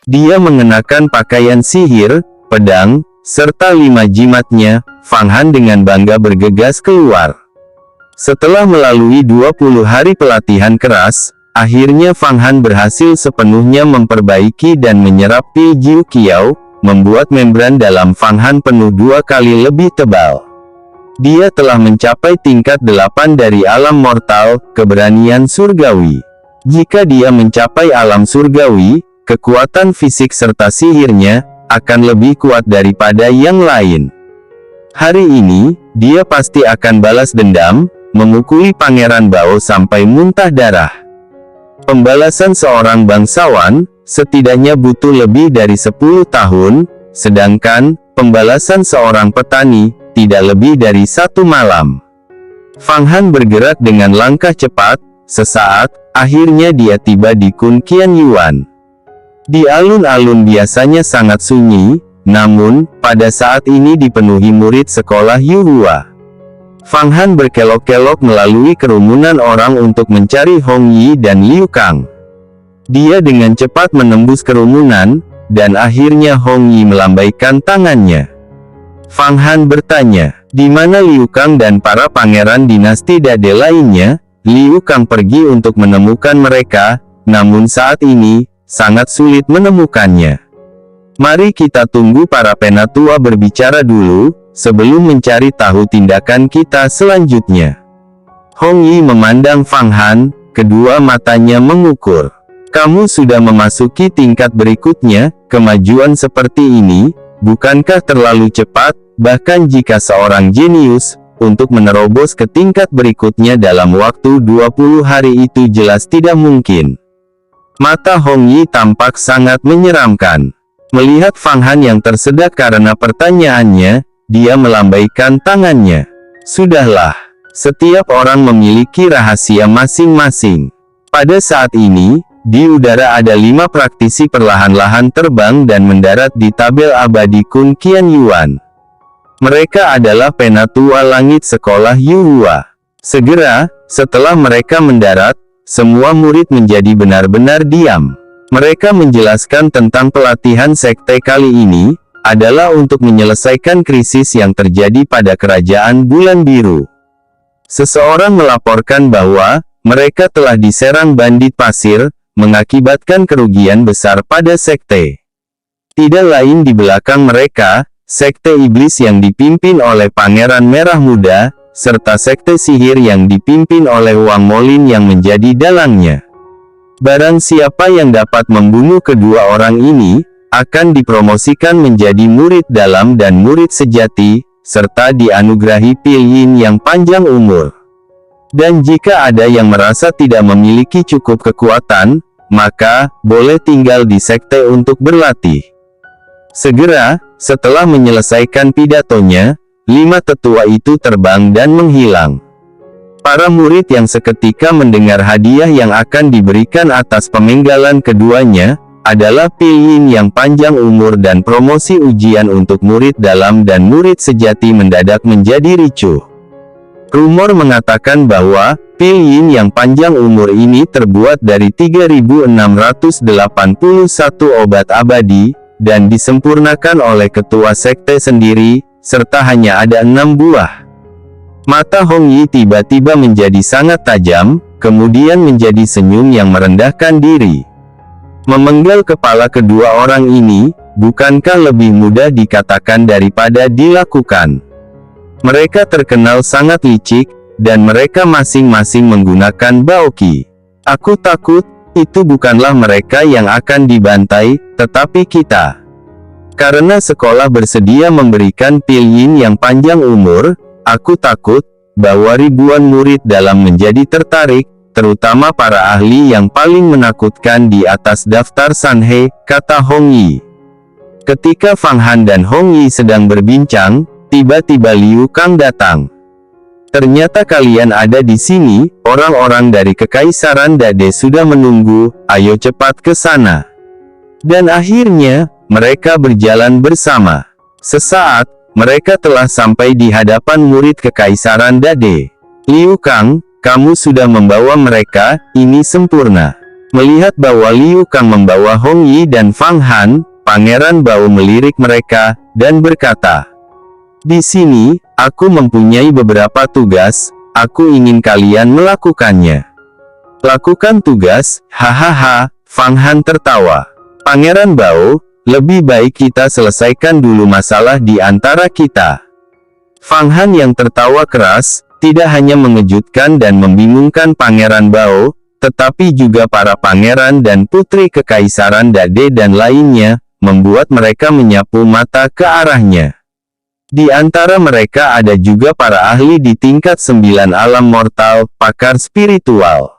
Dia mengenakan pakaian sihir, pedang, serta 5 jimatnya. Fang Han dengan bangga bergegas keluar. Setelah melalui 20 hari pelatihan keras, akhirnya Fang Han berhasil sepenuhnya memperbaiki dan menyerap Pi Jiu Qiao, membuat membran dalam Fang Han penuh 2 kali lebih tebal. Dia telah mencapai tingkat 8 dari alam mortal, keberanian surgawi. Jika dia mencapai alam surgawi, kekuatan fisik serta sihirnya akan lebih kuat daripada yang lain. Hari ini, dia pasti akan balas dendam, memukuli Pangeran Bao sampai muntah darah. Pembalasan seorang bangsawan setidaknya butuh lebih dari 10 tahun, sedangkan pembalasan seorang petani tidak lebih dari 1 malam. Fang Han bergerak dengan langkah cepat. Sesaat, akhirnya dia tiba di Kun Qian Yuan. Di alun-alun biasanya sangat sunyi, namun, pada saat ini dipenuhi murid sekolah Yuhua. Fang Han berkelok-kelok melalui kerumunan orang untuk mencari Hong Yi dan Liu Kang. Dia dengan cepat menembus kerumunan, dan akhirnya Hong Yi melambaikan tangannya. Fang Han bertanya, di mana Liu Kang dan para pangeran dinasti Dade lainnya? Liu Kang pergi untuk menemukan mereka, namun saat ini, sangat sulit menemukannya. Mari kita tunggu para penatua berbicara dulu, sebelum mencari tahu tindakan kita selanjutnya. Hong Yi memandang Fang Han, kedua matanya mengukur. Kamu sudah memasuki tingkat berikutnya, kemajuan seperti ini, bukankah terlalu cepat, bahkan jika seorang jenius, untuk menerobos ke tingkat berikutnya dalam waktu 20 hari itu jelas tidak mungkin. Mata Hong Yi tampak sangat menyeramkan. Melihat Fang Han yang tersedak karena pertanyaannya, dia melambaikan tangannya. Sudahlah, setiap orang memiliki rahasia masing-masing. Pada saat ini, di udara ada 5 praktisi perlahan-lahan terbang dan mendarat di tabel abadi Kun Qian Yuan. Mereka adalah penatua langit sekolah Yuhua. Segera, setelah mereka mendarat, semua murid menjadi benar-benar diam. Mereka menjelaskan tentang pelatihan sekte kali ini, adalah untuk menyelesaikan krisis yang terjadi pada kerajaan Bulan Biru. Seseorang melaporkan bahwa, mereka telah diserang bandit pasir, mengakibatkan kerugian besar pada sekte. Tidak lain di belakang mereka, sekte iblis yang dipimpin oleh Pangeran Merah Muda, serta sekte sihir yang dipimpin oleh Wang Molin yang menjadi dalangnya. Barang siapa yang dapat membunuh kedua orang ini, akan dipromosikan menjadi murid dalam dan murid sejati, serta dianugerahi Pil Yin yang panjang umur. Dan jika ada yang merasa tidak memiliki cukup kekuatan, maka, boleh tinggal di sekte untuk berlatih. Segera, setelah menyelesaikan pidatonya, 5 tetua itu terbang dan menghilang. Para murid yang seketika mendengar hadiah yang akan diberikan atas pemenggalan keduanya, adalah Pil Yin yang panjang umur dan promosi ujian untuk murid dalam dan murid sejati mendadak menjadi ricuh. Rumor mengatakan bahwa, Pil Yin yang panjang umur ini terbuat dari 3681 obat abadi, dan disempurnakan oleh ketua sekte sendiri, serta hanya ada 6 buah. Mata Hong Yi tiba-tiba menjadi sangat tajam, kemudian menjadi senyum yang merendahkan diri. Memenggal kepala kedua orang ini, bukankah lebih mudah dikatakan daripada dilakukan? Mereka terkenal sangat licik, dan mereka masing-masing menggunakan baoqi. Aku takut, itu bukanlah mereka yang akan dibantai, tetapi kita. Karena sekolah bersedia memberikan Pil Yin yang panjang umur, aku takut, bahwa ribuan murid dalam menjadi tertarik, terutama para ahli yang paling menakutkan di atas daftar Sanhe, kata Hong Yi. Ketika Fang Han dan Hong Yi sedang berbincang, tiba-tiba Liu Kang datang. Ternyata kalian ada di sini, orang-orang dari Kekaisaran Dade sudah menunggu, ayo cepat ke sana. Dan akhirnya, mereka berjalan bersama. Sesaat, mereka telah sampai di hadapan murid Kekaisaran Dade. Liu Kang, kamu sudah membawa mereka, ini sempurna. Melihat bahwa Liu Kang membawa Hong Yi dan Fang Han, Pangeran Bao melirik mereka, dan berkata, "Di sini, aku mempunyai beberapa tugas, aku ingin kalian melakukannya." "Lakukan tugas?" Hahaha, Fang Han tertawa. "Pangeran Bao, lebih baik kita selesaikan dulu masalah di antara kita." Fang Han yang tertawa keras, tidak hanya mengejutkan dan membingungkan Pangeran Bao, tetapi juga para pangeran dan putri kekaisaran Dade dan lainnya, membuat mereka menyapu mata ke arahnya. Di antara mereka ada juga para ahli di tingkat 9 alam mortal, pakar spiritual.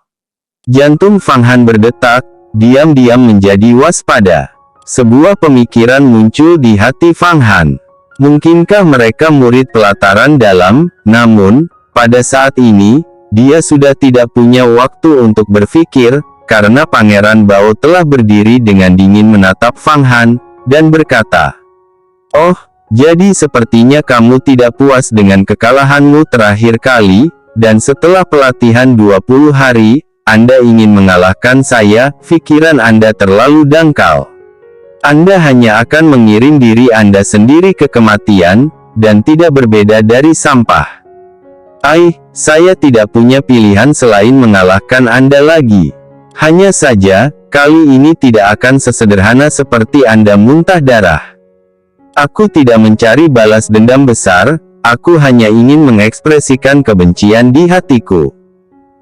Jantung Fang Han berdetak, diam-diam menjadi waspada. Sebuah pemikiran muncul di hati Fang Han. Mungkinkah mereka murid pelataran dalam? Namun, pada saat ini, dia sudah tidak punya waktu untuk berpikir, karena Pangeran Bao telah berdiri dengan dingin menatap Fang Han, dan berkata, "Oh, jadi sepertinya kamu tidak puas dengan kekalahanmu terakhir kali, dan setelah pelatihan 20 hari, Anda ingin mengalahkan saya. Pikiran Anda terlalu dangkal. Anda hanya akan mengirim diri Anda sendiri ke kematian, dan tidak berbeda dari sampah. Saya tidak punya pilihan selain mengalahkan Anda lagi. Hanya saja, kali ini tidak akan sesederhana seperti Anda muntah darah. Aku tidak mencari balas dendam besar, aku hanya ingin mengekspresikan kebencian di hatiku."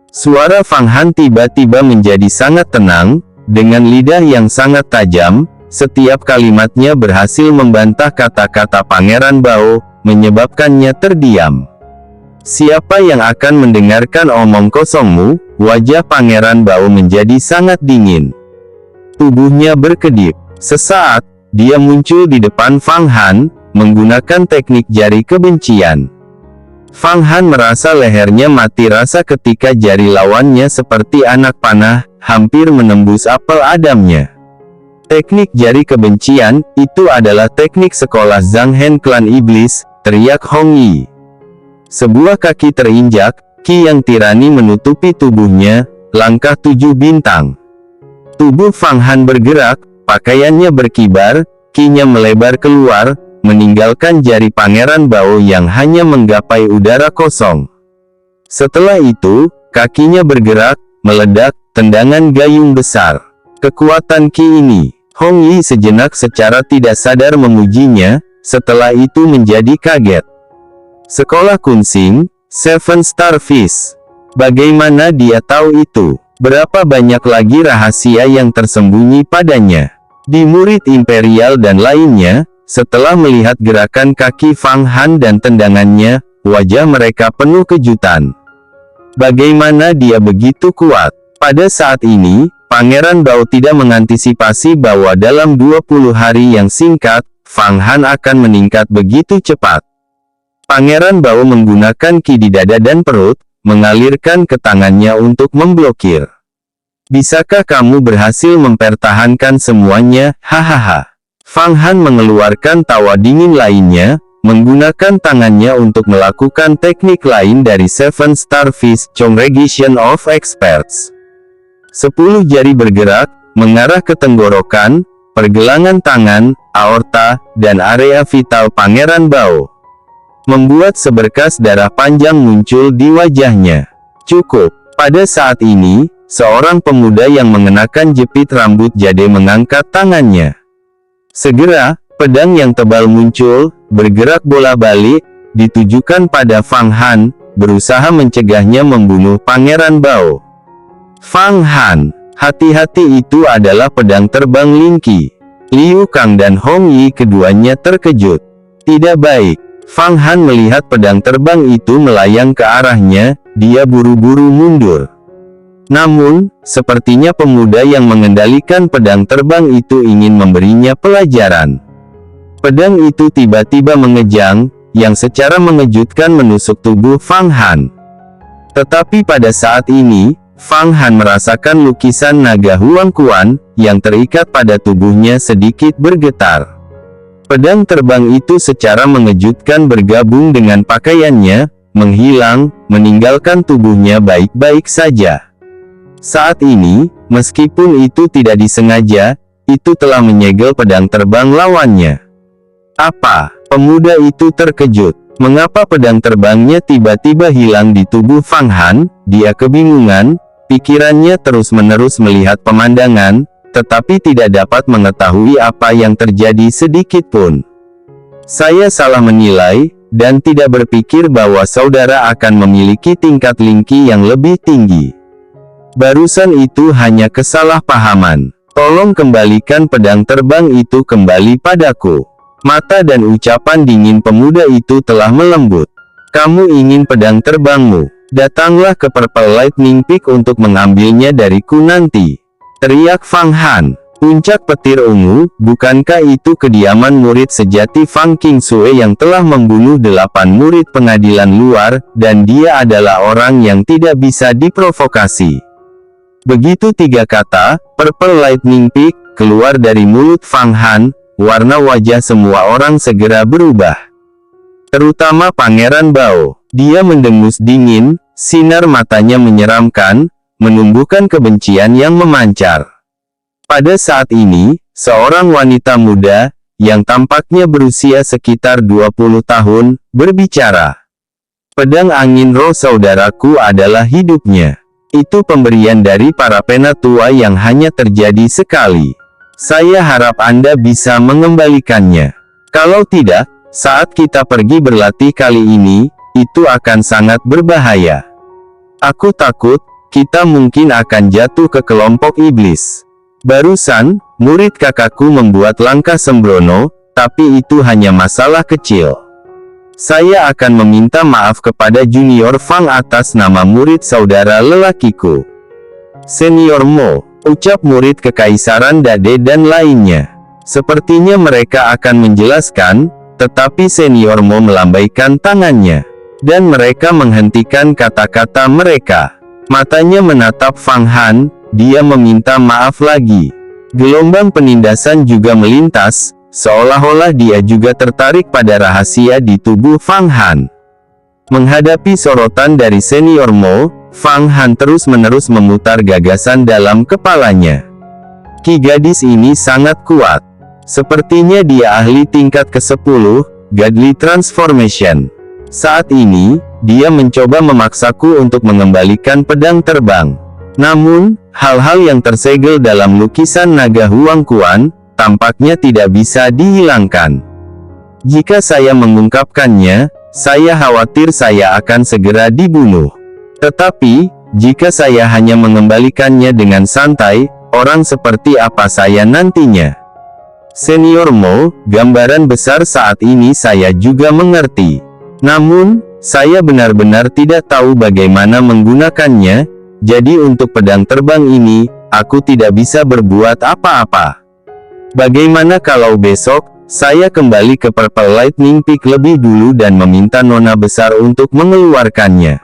Suara Fang Han tiba-tiba menjadi sangat tenang, dengan lidah yang sangat tajam. Setiap kalimatnya berhasil membantah kata-kata Pangeran Bao, menyebabkannya terdiam. "Siapa yang akan mendengarkan omong kosongmu?" Wajah Pangeran Bao menjadi sangat dingin. Tubuhnya berkedip. Sesaat, dia muncul di depan Fang Han, menggunakan teknik jari kebencian. Fang Han merasa lehernya mati rasa ketika jari lawannya seperti anak panah, hampir menembus apel adamnya. "Teknik jari kebencian, itu adalah teknik sekolah Zhang Hen klan iblis," teriak Hong Yi. Sebuah kaki terinjak, ki yang tirani menutupi tubuhnya, langkah 7 bintang. Tubuh Fang Han bergerak, pakaiannya berkibar, ki-nya melebar keluar, meninggalkan jari Pangeran Bao yang hanya menggapai udara kosong. Setelah itu, kakinya bergerak, meledak, tendangan gayung besar. Kekuatan ki ini, Hong Yi sejenak secara tidak sadar memujinya, setelah itu menjadi kaget. Sekolah Kunsing, Seven Star Fish. Bagaimana dia tahu itu? Berapa banyak lagi rahasia yang tersembunyi padanya? Di murid imperial dan lainnya, setelah melihat gerakan kaki Fang Han dan tendangannya, wajah mereka penuh kejutan. Bagaimana dia begitu kuat? Pada saat ini, Pangeran Bao tidak mengantisipasi bahwa dalam 20 hari yang singkat, Fang Han akan meningkat begitu cepat. Pangeran Bao menggunakan ki di dada dan perut, mengalirkan ke tangannya untuk memblokir. "Bisakah kamu berhasil mempertahankan semuanya?" Hahaha. Fang Han mengeluarkan tawa dingin lainnya, menggunakan tangannya untuk melakukan teknik lain dari Seven Star Fish Congregation of Experts. 10 jari bergerak, mengarah ke tenggorokan, pergelangan tangan, aorta, dan area vital Pangeran Bao. Membuat seberkas darah panjang muncul di wajahnya. Cukup. Pada saat ini, seorang pemuda yang mengenakan jepit rambut jade mengangkat tangannya. Segera, pedang yang tebal muncul, bergerak bola balik, ditujukan pada Fang Han, berusaha mencegahnya membunuh Pangeran Bao. "Fang Han, hati-hati, itu adalah pedang terbang Lingqi." Liu Kang dan Hong Yi keduanya terkejut. Tidak baik. Fang Han melihat pedang terbang itu melayang ke arahnya, dia buru-buru mundur. Namun, sepertinya pemuda yang mengendalikan pedang terbang itu ingin memberinya pelajaran. Pedang itu tiba-tiba mengejang, yang secara mengejutkan menusuk tubuh Fang Han. Tetapi pada saat ini, Fang Han merasakan lukisan naga Huang Quan, yang terikat pada tubuhnya sedikit bergetar. Pedang terbang itu secara mengejutkan bergabung dengan pakaiannya, menghilang, meninggalkan tubuhnya baik-baik saja. Saat ini, Meskipun itu tidak disengaja, itu telah menyegel pedang terbang lawannya. Apa? Pemuda itu terkejut. Mengapa pedang terbangnya tiba-tiba hilang di tubuh Fang Han? Dia kebingungan, pikirannya terus-menerus melihat pemandangan, tetapi tidak dapat mengetahui apa yang terjadi sedikit pun. Saya salah menilai, dan tidak berpikir bahwa saudara akan memiliki tingkat lingki yang lebih tinggi. Barusan itu hanya kesalahpahaman. Tolong kembalikan pedang terbang itu kembali padaku. Mata dan ucapan dingin pemuda itu telah melembut. Kamu ingin pedang terbangmu? Datanglah ke Purple Lightning Peak untuk mengambilnya dariku nanti. Teriak Fang Han. Puncak petir ungu, bukankah itu kediaman murid sejati Fang Qingsue yang telah membunuh 8 murid pengadilan luar, dan dia adalah orang yang tidak bisa diprovokasi. Begitu 3 kata, Purple Lightning Peak, keluar dari mulut Fang Han, warna wajah semua orang segera berubah. Terutama Pangeran Bao. Dia mendengus dingin, sinar matanya menyeramkan, menumbuhkan kebencian yang memancar. Pada saat ini, seorang wanita muda, yang tampaknya berusia sekitar 20 tahun, berbicara. Pedang angin roh saudaraku adalah hidupnya. Itu pemberian dari para penatua yang hanya terjadi sekali. Saya harap Anda bisa mengembalikannya. Kalau tidak, saat kita pergi berlatih kali ini, itu akan sangat berbahaya. Aku takut, kita mungkin akan jatuh ke kelompok iblis. Barusan, murid kakakku membuat langkah sembrono, tapi itu hanya masalah kecil. Saya akan meminta maaf kepada Junior Fang atas nama murid saudara lelakiku. Senior Mo, ucap murid kekaisaran Dade dan lainnya. Sepertinya mereka akan menjelaskan, tetapi Senior Mo melambaikan tangannya. Dan mereka menghentikan kata-kata mereka. Matanya menatap Fang Han. Dia meminta maaf lagi. Gelombang penindasan juga melintas, seolah-olah dia juga tertarik pada rahasia di tubuh Fang Han. Menghadapi sorotan dari Senior Mo, Fang Han terus-menerus memutar gagasan dalam kepalanya. Ki gadis ini sangat kuat. Sepertinya dia ahli tingkat ke-10, Godly Transformation. Saat ini, dia mencoba memaksaku untuk mengembalikan pedang terbang. Namun, hal-hal yang tersegel dalam lukisan naga Huang Quan, tampaknya tidak bisa dihilangkan. Jika saya mengungkapkannya, saya khawatir saya akan segera dibunuh. Tetapi, jika saya hanya mengembalikannya dengan santai, orang seperti apa saya nantinya? Senior Mo, gambaran besar saat ini saya juga mengerti. Namun, saya benar-benar tidak tahu bagaimana menggunakannya. Jadi untuk pedang terbang ini, aku tidak bisa berbuat apa-apa. Bagaimana kalau besok, saya kembali ke Purple Lightning Peak lebih dulu dan meminta Nona Besar untuk mengeluarkannya.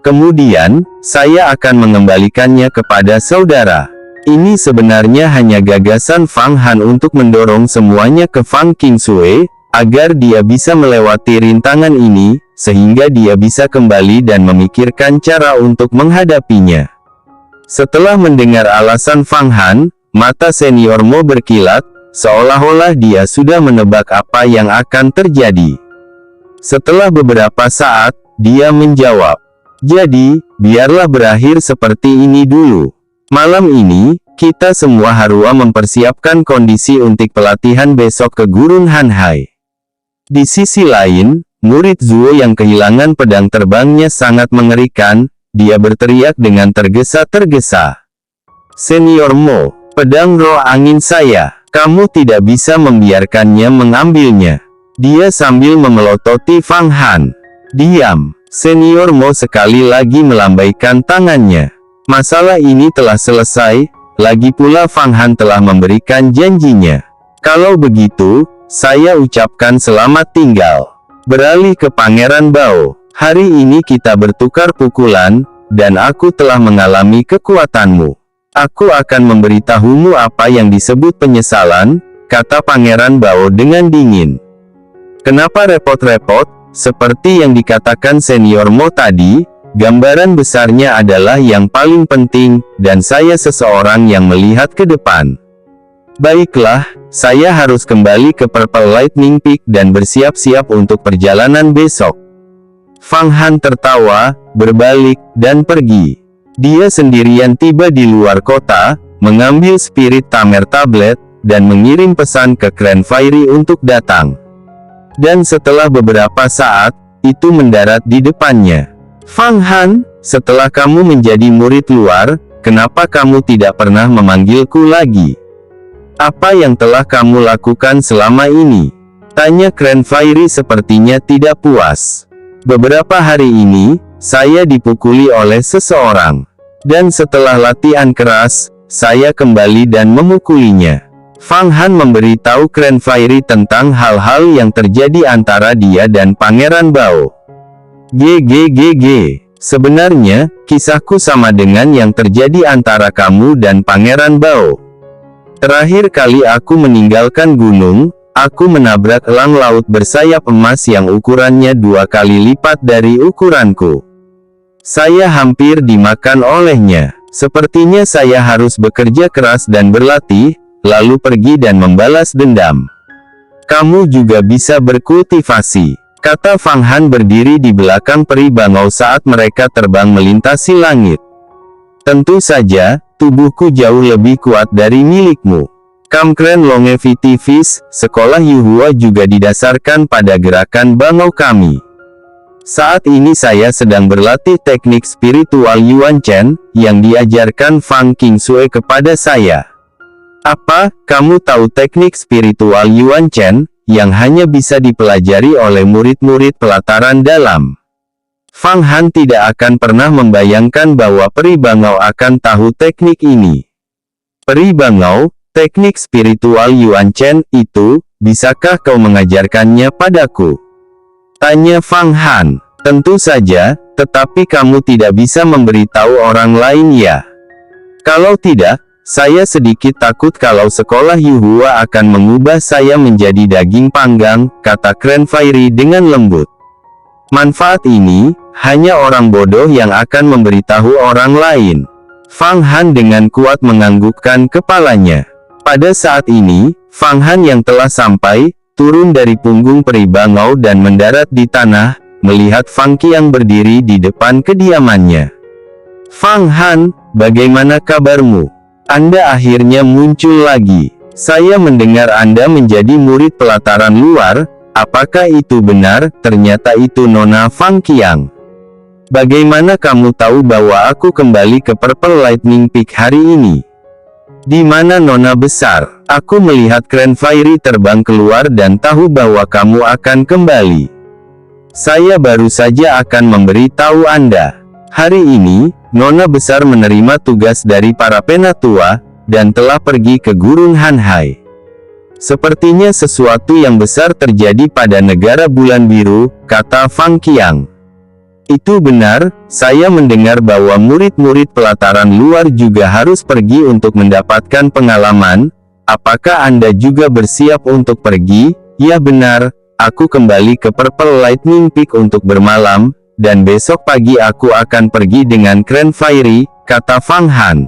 Kemudian, saya akan mengembalikannya kepada saudara. Ini sebenarnya hanya gagasan Fang Han untuk mendorong semuanya ke Fang Qingsue, agar dia bisa melewati rintangan ini, sehingga dia bisa kembali dan memikirkan cara untuk menghadapinya. Setelah mendengar alasan Fang Han, mata Senior Mo berkilat, seolah-olah dia sudah menebak apa yang akan terjadi. Setelah beberapa saat, dia menjawab, "Jadi, biarlah berakhir seperti ini dulu. Malam ini, kita semua harus mempersiapkan kondisi untuk pelatihan besok ke Gurun Hanhai." Di sisi lain, murid Zuo yang kehilangan pedang terbangnya sangat mengerikan, dia berteriak dengan tergesa-tergesa. "Senior Mo, pedang roh angin saya, kamu tidak bisa membiarkannya mengambilnya." Dia sambil memelototi Fang Han. "Diam." Senior Mo sekali lagi melambaikan tangannya. Masalah ini telah selesai, lagi pula Fang Han telah memberikan janjinya. Kalau begitu, saya ucapkan selamat tinggal. Beralih ke Pangeran Bao. Hari ini kita bertukar pukulan, dan aku telah mengalami kekuatanmu. Aku akan memberitahumu apa yang disebut penyesalan, kata Pangeran Bao dengan dingin. Kenapa repot-repot? Seperti yang dikatakan Senior Mo tadi, Gambaran besarnya adalah yang paling penting, dan saya seseorang yang melihat ke depan. Baiklah, saya harus kembali ke Purple Lightning Peak dan bersiap-siap untuk perjalanan besok. Fang Han tertawa, berbalik, dan pergi. Dia sendirian tiba di luar kota, mengambil Spirit Tamer Tablet, dan mengirim pesan ke Grand Fairy untuk datang. Dan setelah beberapa saat, itu mendarat di depannya. Fang Han, setelah kamu menjadi murid luar, kenapa kamu tidak pernah memanggilku lagi? Apa yang telah kamu lakukan selama ini? Tanya Grand Fairy sepertinya tidak puas. Beberapa hari ini, saya dipukuli oleh seseorang. Dan setelah latihan keras, saya kembali dan memukulinya. Fang Han memberitahu Grand Fairy tentang hal-hal yang terjadi antara dia dan Pangeran Bao. Sebenarnya, kisahku sama dengan yang terjadi antara kamu dan Pangeran Bao. Terakhir kali aku meninggalkan gunung, aku menabrak elang laut bersayap emas yang ukurannya 2 kali lipat dari ukuranku. Saya hampir dimakan olehnya. Sepertinya saya harus bekerja keras dan berlatih, lalu pergi dan membalas dendam. Kamu juga bisa berkultivasi, kata Fang Han berdiri di belakang peri bangau saat mereka terbang melintasi langit. Tentu saja, tubuhku jauh lebih kuat dari milikmu. Kamkren Longevity Fish, sekolah Yuhua juga didasarkan pada gerakan bangau kami. Saat ini saya sedang berlatih teknik spiritual Yuan Chen, yang diajarkan Fang Qingsue kepada saya. Apa, kamu tahu teknik spiritual Yuan Chen, yang hanya bisa dipelajari oleh murid-murid pelataran dalam? Fang Han tidak akan pernah membayangkan bahwa peri bangau akan tahu teknik ini. Peri bangau, teknik spiritual Yuan Chen itu, bisakah kau mengajarkannya padaku? Tanya Fang Han. Tentu saja, tetapi kamu tidak bisa memberitahu orang lain ya? Kalau tidak, saya sedikit takut kalau sekolah Yuhua akan mengubah saya menjadi daging panggang, kata Grand Fairy dengan lembut. Manfaat ini, hanya orang bodoh yang akan memberitahu orang lain. Fang Han dengan kuat menganggukkan kepalanya. Pada saat ini, Fang Han yang telah sampai, turun dari punggung peri bangau dan mendarat di tanah, melihat Fang Qiang berdiri di depan kediamannya. Fang Han, bagaimana kabarmu? Anda akhirnya muncul lagi. Saya mendengar Anda menjadi murid pelataran luar, apakah itu benar? Ternyata itu Nona Fang Qiang. Bagaimana kamu tahu bahwa aku kembali ke Purple Lightning Peak hari ini? Di mana Nona besar? Aku melihat Grand Fairy terbang keluar dan tahu bahwa kamu akan kembali. Saya baru saja akan memberitahu Anda. Hari ini, Nona besar menerima tugas dari para penatua, dan telah pergi ke Gurun Hanhai. Sepertinya sesuatu yang besar terjadi pada negara bulan biru, kata Fang Qiang. Itu benar, saya mendengar bahwa murid-murid pelataran luar juga harus pergi untuk mendapatkan pengalaman. Apakah Anda juga bersiap untuk pergi? Ya benar, aku kembali ke Purple Lightning Peak untuk bermalam, dan besok pagi aku akan pergi dengan Grand Fairy, kata Fang Han.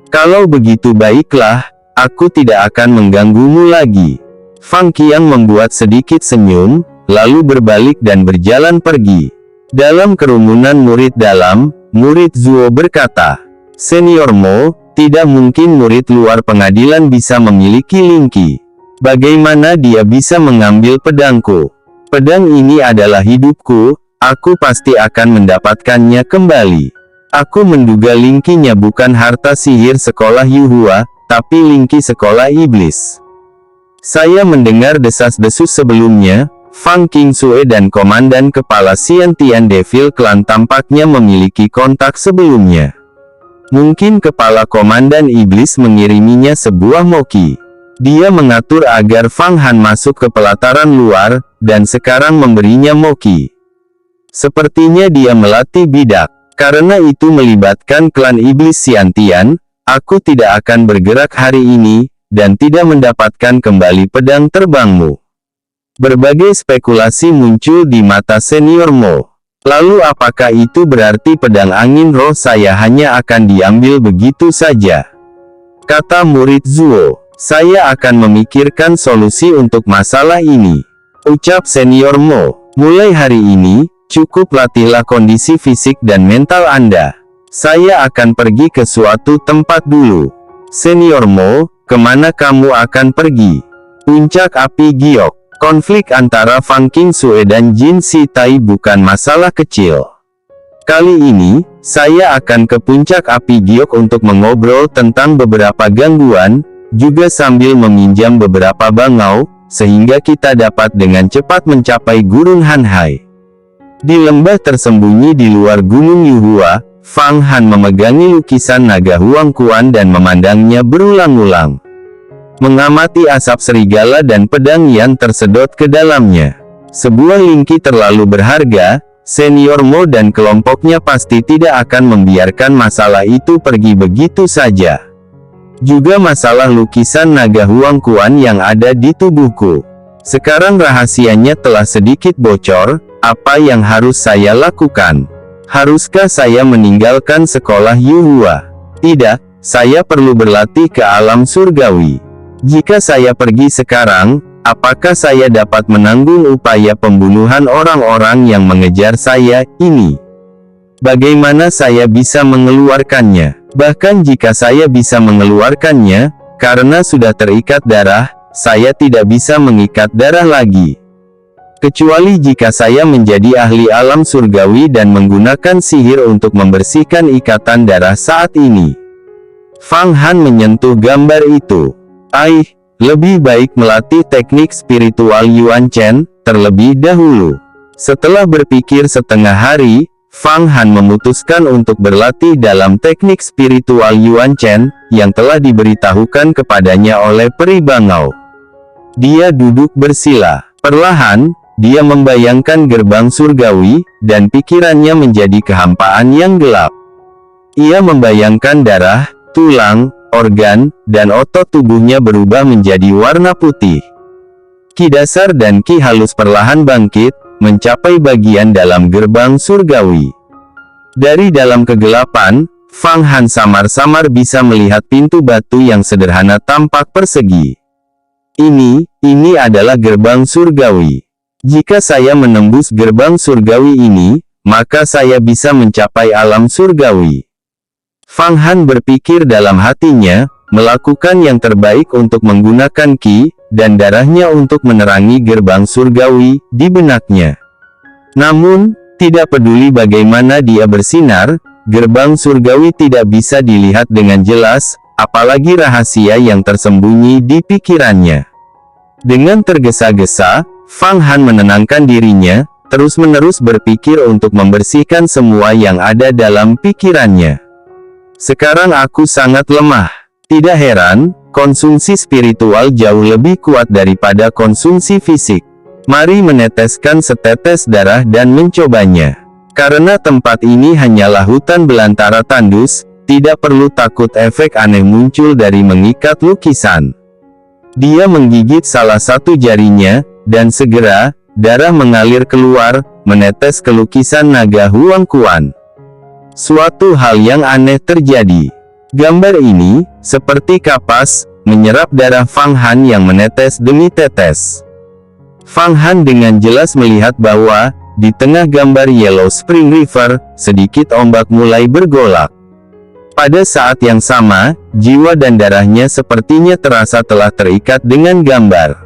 Kalau begitu baiklah, aku tidak akan mengganggumu lagi. Fang Qiang membuat sedikit senyum, lalu berbalik dan berjalan pergi. Dalam kerumunan murid dalam, murid Zuo berkata, Senior Mo, tidak mungkin murid luar pengadilan bisa memiliki Lingqi. Bagaimana dia bisa mengambil pedangku? Pedang ini adalah hidupku, aku pasti akan mendapatkannya kembali. Aku menduga Lingqinya bukan harta sihir sekolah Yuhua, tapi Lingqi sekolah iblis. Saya mendengar desas-desus sebelumnya, Fang Qingsue dan Komandan Kepala Xiantian Devil Clan tampaknya memiliki kontak sebelumnya. Mungkin Kepala Komandan Iblis mengiriminya sebuah moki. Dia mengatur agar Fang Han masuk ke pelataran luar, dan sekarang memberinya moki. Sepertinya dia melatih bidak. Karena itu melibatkan klan Iblis Xiantian, aku tidak akan bergerak hari ini, dan tidak mendapatkan kembali pedang terbangmu. Berbagai spekulasi muncul di mata Senior Mo. Lalu apakah itu berarti pedang angin roh saya hanya akan diambil begitu saja? Kata murid Zuo. Saya akan memikirkan solusi untuk masalah ini. Ucap senior Mo. Mulai hari ini, cukup latihlah kondisi fisik dan mental Anda. Saya akan pergi ke suatu tempat dulu. Senior Mo, kemana kamu akan pergi? Puncak api giok. Konflik antara Fang Qingsue dan Jin Si Tai bukan masalah kecil. Kali ini, saya akan ke puncak api giok untuk mengobrol tentang beberapa gangguan, juga sambil meminjam beberapa bangau, sehingga kita dapat dengan cepat mencapai Gurun Hanhai. Di lembah tersembunyi di luar Gunung Yuhua, Fang Han memegangi lukisan naga Huang Quan dan memandangnya berulang-ulang. Mengamati asap serigala dan pedang yang tersedot ke dalamnya. Sebuah lingki terlalu berharga, senior Mo dan kelompoknya pasti tidak akan membiarkan masalah itu pergi begitu saja. Juga masalah lukisan naga Huang Quan yang ada di tubuhku. Sekarang rahasianya telah sedikit bocor, apa yang harus saya lakukan? Haruskah saya meninggalkan sekolah Yuhua? Tidak, saya perlu berlatih ke alam surgawi. Jika saya pergi sekarang, apakah saya dapat menanggung upaya pembunuhan orang-orang yang mengejar saya ini? Bagaimana saya bisa mengeluarkannya? Bahkan jika saya bisa mengeluarkannya, karena sudah terikat darah, saya tidak bisa mengikat darah lagi. Kecuali jika saya menjadi ahli alam surgawi dan menggunakan sihir untuk membersihkan ikatan darah saat ini. Fang Han menyentuh gambar itu. Lebih baik melatih teknik spiritual Yuan Chen terlebih dahulu. Setelah berpikir setengah hari, Fang Han memutuskan untuk berlatih dalam teknik spiritual Yuan Chen, yang telah diberitahukan kepadanya oleh peri bangau. Dia duduk bersila. Perlahan, dia membayangkan gerbang surgawi, dan pikirannya menjadi kehampaan yang gelap. Ia membayangkan darah, tulang, organ, dan otot tubuhnya berubah menjadi warna putih. Ki dasar dan ki halus perlahan bangkit, mencapai bagian dalam gerbang surgawi. Dari dalam kegelapan, Fang Han samar-samar bisa melihat pintu batu yang sederhana tampak persegi. Ini adalah gerbang surgawi. Jika saya menembus gerbang surgawi ini, maka saya bisa mencapai alam surgawi. Fang Han berpikir dalam hatinya, melakukan yang terbaik untuk menggunakan ki, dan darahnya untuk menerangi gerbang surgawi, di benaknya. Namun, tidak peduli bagaimana dia bersinar, gerbang surgawi tidak bisa dilihat dengan jelas, apalagi rahasia yang tersembunyi di pikirannya. Dengan tergesa-gesa, Fang Han menenangkan dirinya, terus-menerus berpikir untuk membersihkan semua yang ada dalam pikirannya. Sekarang aku sangat lemah. Tidak heran, konsumsi spiritual jauh lebih kuat daripada konsumsi fisik. Mari meneteskan setetes darah dan mencobanya. Karena tempat ini hanyalah hutan belantara tandus, tidak perlu takut efek aneh muncul dari mengikat lukisan. Dia menggigit salah satu jarinya, dan segera, darah mengalir keluar, menetes ke lukisan naga Huang Quan. Suatu hal yang aneh terjadi. Gambar ini, seperti kapas, menyerap darah Fang Han yang menetes demi tetes. Fang Han dengan jelas melihat bahwa, di tengah gambar Yellow Spring River, sedikit ombak mulai bergolak. Pada saat yang sama, jiwa dan darahnya sepertinya terasa telah terikat dengan gambar.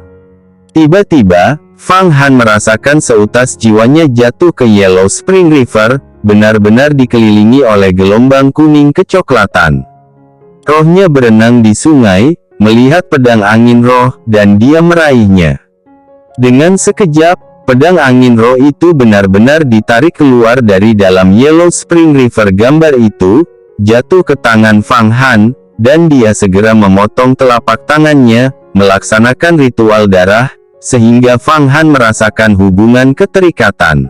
Tiba-tiba, Fang Han merasakan seutas jiwanya jatuh ke Yellow Spring River, benar-benar dikelilingi oleh gelombang kuning kecoklatan. Rohnya berenang di sungai, melihat pedang angin roh, dan dia meraihnya. Dengan sekejap, pedang angin roh itu benar-benar ditarik keluar dari dalam Yellow Spring River. Gambar itu jatuh ke tangan Fang Han, dan dia segera memotong telapak tangannya, melaksanakan ritual darah, sehingga Fang Han merasakan hubungan keterikatan.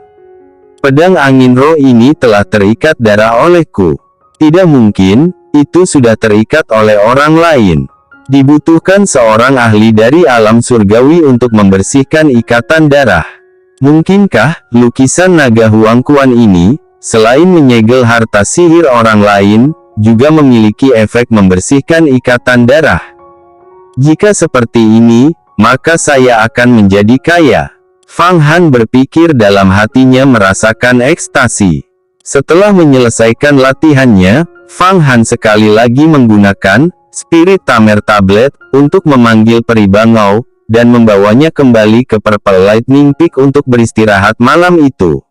Pedang angin roh ini telah terikat darah olehku. Tidak mungkin, itu sudah terikat oleh orang lain. Dibutuhkan seorang ahli dari alam surgawi untuk membersihkan ikatan darah. Mungkinkah lukisan naga Huangquan ini, selain menyegel harta sihir orang lain, juga memiliki efek membersihkan ikatan darah? Jika seperti ini, maka saya akan menjadi kaya. Fang Han berpikir dalam hatinya merasakan ekstasi. Setelah menyelesaikan latihannya, Fang Han sekali lagi menggunakan Spirit Tamer Tablet untuk memanggil peri bangau, dan membawanya kembali ke Purple Lightning Peak untuk beristirahat malam itu.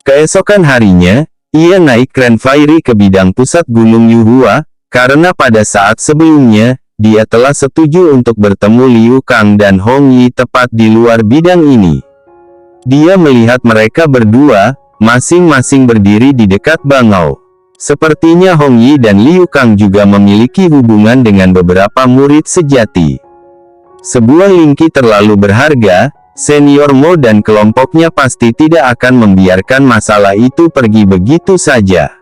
Keesokan harinya, ia naik kren Fairy ke bidang pusat Gunung Yuhua, karena pada saat sebelumnya, dia telah setuju untuk bertemu Liu Kang dan Hong Yi tepat di luar bidang ini. Dia melihat mereka berdua, masing-masing berdiri di dekat bangau. Sepertinya Hong Yi dan Liu Kang juga memiliki hubungan dengan beberapa murid sejati. Sebuah lingki terlalu berharga, Senior Mo dan kelompoknya pasti tidak akan membiarkan masalah itu pergi begitu saja.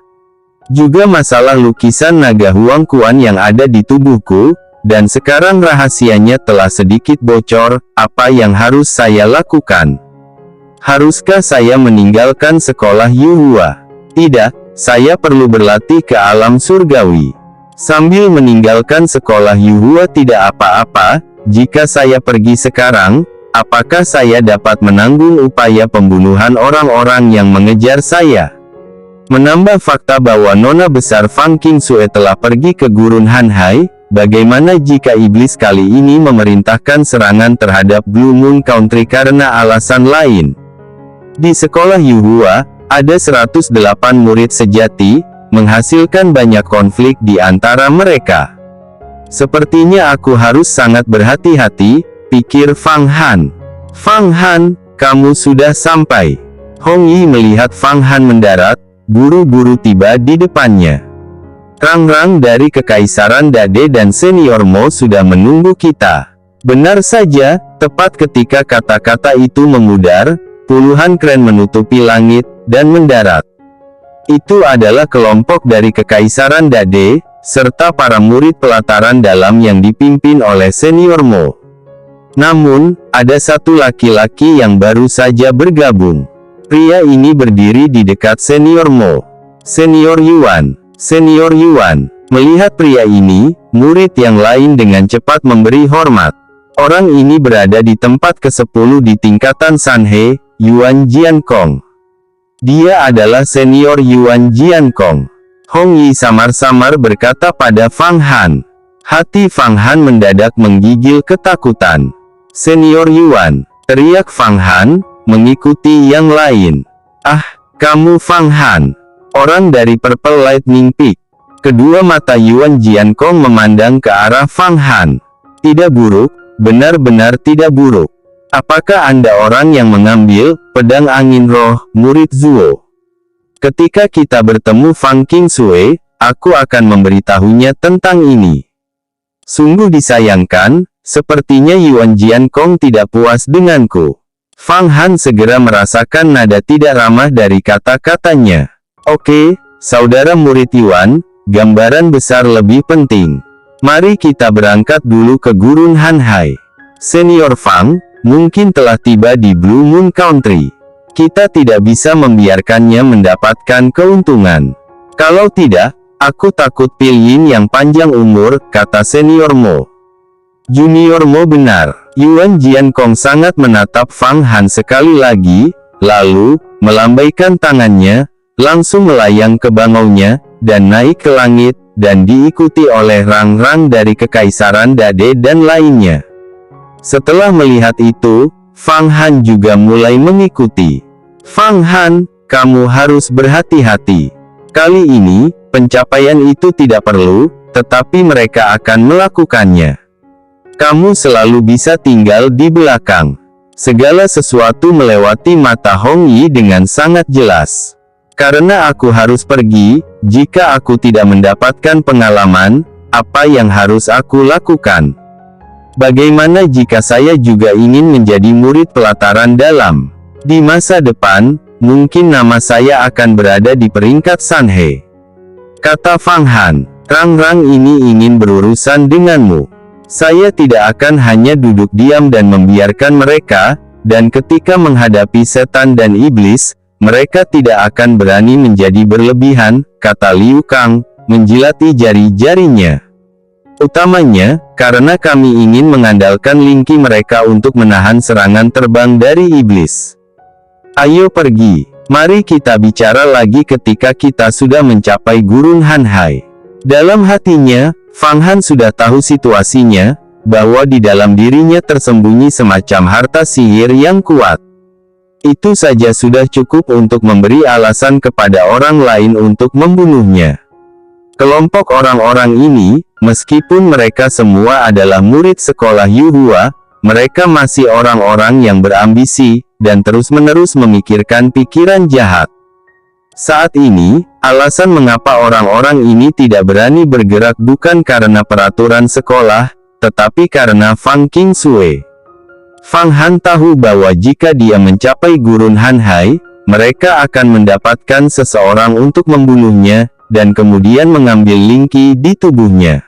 Juga masalah lukisan naga Huangquan yang ada di tubuhku, dan sekarang rahasianya telah sedikit bocor. Apa yang harus saya lakukan? Haruskah saya meninggalkan sekolah Yuhua? Tidak, saya perlu berlatih ke alam surgawi. Sambil meninggalkan sekolah Yuhua tidak apa-apa. Jika saya pergi sekarang, apakah saya dapat menanggung upaya pembunuhan orang-orang yang mengejar saya? Menambah fakta bahwa Nona Besar Fang Qingsue telah pergi ke Gurun Hanhai, bagaimana jika iblis kali ini memerintahkan serangan terhadap Blue Moon Country karena alasan lain? Di sekolah Yuhua, ada 108 murid sejati, menghasilkan banyak konflik di antara mereka. Sepertinya aku harus sangat berhati-hati, pikir Fang Han. Fang Han, kamu sudah sampai. Hong Yi melihat Fang Han mendarat, buru-buru tiba di depannya. Rang-rang dari Kekaisaran Dade dan Senior Mo sudah menunggu kita. Benar saja, tepat ketika kata-kata itu memudar, puluhan kren menutupi langit, dan mendarat. Itu adalah kelompok dari Kekaisaran Dade, serta para murid pelataran dalam yang dipimpin oleh Senior Mo. Namun, ada satu laki-laki yang baru saja bergabung. Pria ini berdiri di dekat Senior Mo. Senior Yuan. Senior Yuan. Melihat pria ini, murid yang lain dengan cepat memberi hormat. Orang ini berada di tempat ke-10 di tingkatan Sanhe, Yuan Jiankong. Dia adalah Senior Yuan Jiankong. Hong Yi samar-samar berkata pada Fang Han. Hati Fang Han mendadak menggigil ketakutan. Senior Yuan, teriak Fang Han, mengikuti yang lain. Ah, kamu Fang Han, orang dari Purple Lightning Peak. Kedua mata Yuan Jiankong memandang ke arah Fang Han. Tidak buruk, benar-benar tidak buruk. Apakah Anda orang yang mengambil pedang angin roh, murid Zuo? Ketika kita bertemu Fang Qingsue, aku akan memberitahunya tentang ini. Sungguh disayangkan, sepertinya Yuan Jiankong tidak puas denganku. Fang Han segera merasakan nada tidak ramah dari kata-katanya. Oke, saudara murid Yuan, gambaran besar lebih penting. Mari kita berangkat dulu ke Gurun Hanhai. Senior Fang, mungkin telah tiba di Blue Moon Country. Kita tidak bisa membiarkannya mendapatkan keuntungan. Kalau tidak, aku takut Pilyin yang panjang umur, kata Senior Mo. Junior Mo benar. Yuan Jiankong sangat menatap Fang Han sekali lagi, lalu, melambaikan tangannya, langsung melayang ke bangaunya, dan naik ke langit, dan diikuti oleh rang-rang dari Kekaisaran Dade dan lainnya. Setelah melihat itu, Fang Han juga mulai mengikuti. Fang Han, kamu harus berhati-hati. Kali ini, pencapaian itu tidak perlu, tetapi mereka akan melakukannya. Kamu selalu bisa tinggal di belakang. Segala sesuatu melewati mata Hong Yi dengan sangat jelas. Karena aku harus pergi, jika aku tidak mendapatkan pengalaman, apa yang harus aku lakukan? Bagaimana jika saya juga ingin menjadi murid pelataran dalam? Di masa depan, mungkin nama saya akan berada di peringkat Sanhe. Kata Fang Han, rang-rang ini ingin berurusan denganmu. Saya tidak akan hanya duduk diam dan membiarkan mereka, dan ketika menghadapi setan dan iblis, mereka tidak akan berani menjadi berlebihan, kata Liu Kang, menjilati jari-jarinya. Utamanya, karena kami ingin mengandalkan lingki mereka untuk menahan serangan terbang dari iblis. Ayo pergi, mari kita bicara lagi ketika kita sudah mencapai Gurun Hanhai. Dalam hatinya, Fang Han sudah tahu situasinya, bahwa di dalam dirinya tersembunyi semacam harta sihir yang kuat. Itu saja sudah cukup untuk memberi alasan kepada orang lain untuk membunuhnya. Kelompok orang-orang ini, meskipun mereka semua adalah murid sekolah Yuhua, mereka masih orang-orang yang berambisi, dan terus-menerus memikirkan pikiran jahat. Saat ini, alasan mengapa orang-orang ini tidak berani bergerak bukan karena peraturan sekolah, tetapi karena Fang Qingsui. Fang Han tahu bahwa jika dia mencapai Gurun Hanhai, mereka akan mendapatkan seseorang untuk membunuhnya, dan kemudian mengambil lingki di tubuhnya.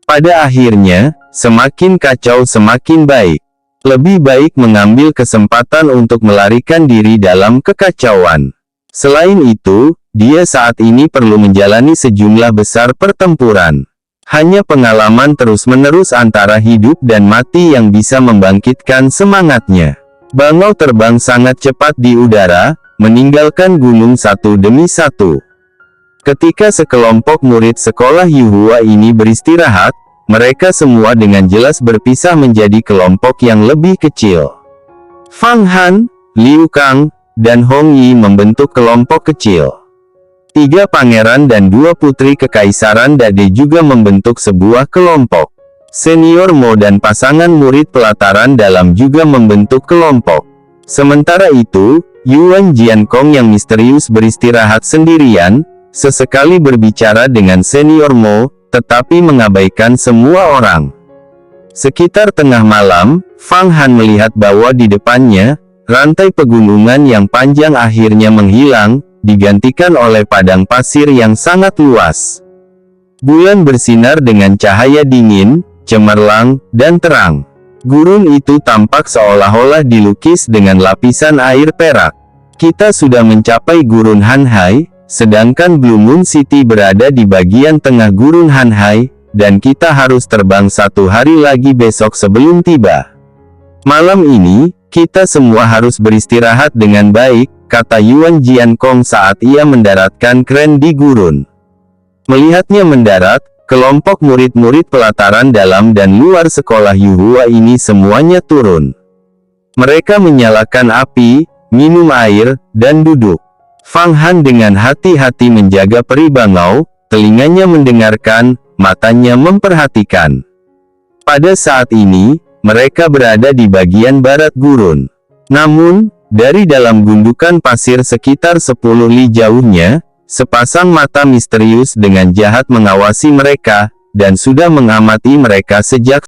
Pada akhirnya, semakin kacau semakin baik. Lebih baik mengambil kesempatan untuk melarikan diri dalam kekacauan. Selain itu, dia saat ini perlu menjalani sejumlah besar pertempuran. Hanya pengalaman terus-menerus antara hidup dan mati yang bisa membangkitkan semangatnya. Bangau terbang sangat cepat di udara, meninggalkan gunung satu demi satu. Ketika sekelompok murid sekolah Yuhua ini beristirahat, mereka semua dengan jelas berpisah menjadi kelompok yang lebih kecil. Fang Han, Liu Kang, dan Hong Yi membentuk kelompok kecil. 3 pangeran dan 2 putri kekaisaran Dade juga membentuk sebuah kelompok. Senior Mo dan pasangan murid pelataran dalam juga membentuk kelompok. Sementara itu, Yuan Jiankong yang misterius beristirahat sendirian, sesekali berbicara dengan senior Mo, tetapi mengabaikan semua orang. Sekitar tengah malam, Fang Han melihat bahwa di depannya, rantai pegunungan yang panjang akhirnya menghilang, digantikan oleh padang pasir yang sangat luas. Bulan bersinar dengan cahaya dingin, cemerlang, dan terang. Gurun itu tampak seolah-olah dilukis dengan lapisan air perak. Kita sudah mencapai Gurun Hanhai, sedangkan Blue Moon City berada di bagian tengah Gurun Hanhai, dan kita harus terbang 1 hari lagi besok sebelum tiba. Malam ini, kita semua harus beristirahat dengan baik, kata Yuan Jiankong saat ia mendaratkan kren di gurun. Melihatnya mendarat, kelompok murid-murid pelataran dalam dan luar sekolah Yuhua ini semuanya turun. Mereka menyalakan api, minum air, dan duduk. Fang Han dengan hati-hati menjaga peri bangau, telinganya mendengarkan, matanya memperhatikan. Pada saat ini, mereka berada di bagian barat gurun. Namun, dari dalam gundukan pasir sekitar 10 li jauhnya, sepasang mata misterius dengan jahat mengawasi mereka, dan sudah mengamati mereka sejak